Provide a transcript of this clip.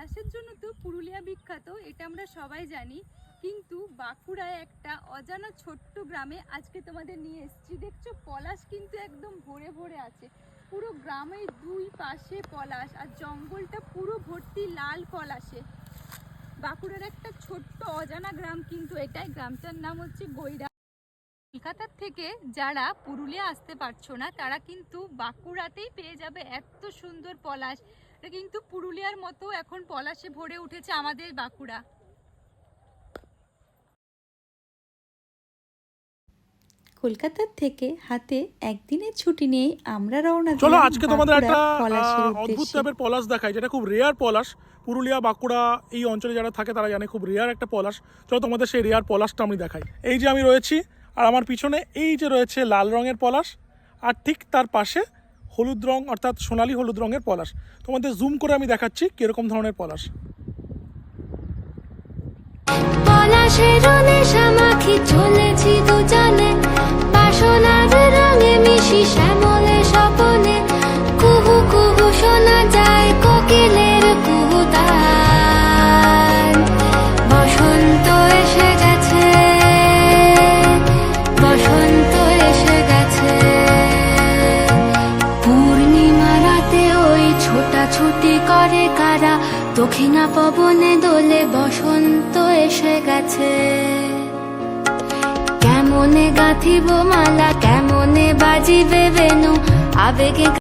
পলাশের জন্য তো পুরুলিয়া বিখ্যাত, এটা আমরা সবাই জানি। কিন্তু বাঁকুড়ায় একটা অজানা ছোট্ট গ্রামে আজকে তোমাদের নিয়ে এসেছি। দেখছো পলাশ কিন্তু একদম ভরে ভরে আছে, পুরো গ্রামের দুই পাশে পলাশ, আর জঙ্গলটা পুরো ভর্তি লাল পলাশে। বাঁকুড়ার একটা ছোট্ট অজানা গ্রাম কিন্তু এটাই, গ্রামটার নাম হচ্ছে গৈড়া। কলকাতার থেকে যারা পুরুলিয়া আসতে পারছো না তারা কিন্তু বাঁকুড়াতেই পেয়ে যাবে এত সুন্দর পলাশ। এটা কিন্তু পুরুলিয়ার মতো এখন পলাশে ভরে উঠেছে আমাদের বাঁকুড়া। কলকাতার থেকে হাতে একদিনের ছুটি নিয়ে আমরা রওনা দিলাম। চলো আজকে তোমাদের একটা পলাশের অদ্ভুত উদ্দেশ্যে। টাইপের পলাশ দেখাই, যেটা খুব রেয়ার পলাশ। পুরুলিয়া বাঁকুড়া এই অঞ্চলে যারা থাকে তারা জানে খুব রেয়ার একটা পলাশ। চলো তোমাদের সেই রেয়ার পলাশটা আমি দেখাই। এই যে আমি রয়েছি, আর আমার পিছনে এই যে রয়েছে লাল রঙের পলাশ, আর ঠিক তার পাশে হলুদ রং অর্থাৎ সোনালি হলুদ রঙের পলাশ। তোমাদের জুম করে আমি দেখাচ্ছি কিরকম ধরনের পলাশ। পলাশের নেশা মাখি চলেছি দুজনে, বাসনার রঙে মিশি শ্যামলে স্বপনে, কুহু কুহু শোনা যায় কোকিলের কুহুতান। বসন্ত এসে গেছে, বসন্ত এসে গেছে। পূর্ণিমা রাতে ওই ছোটাছুটি করে কারা, দক্ষিণা পবনে দোলে বসন্ত এসে গেছে। কেমনে গাঁথিব মালা, কেমনে বাজিবে বেনু, আবেগে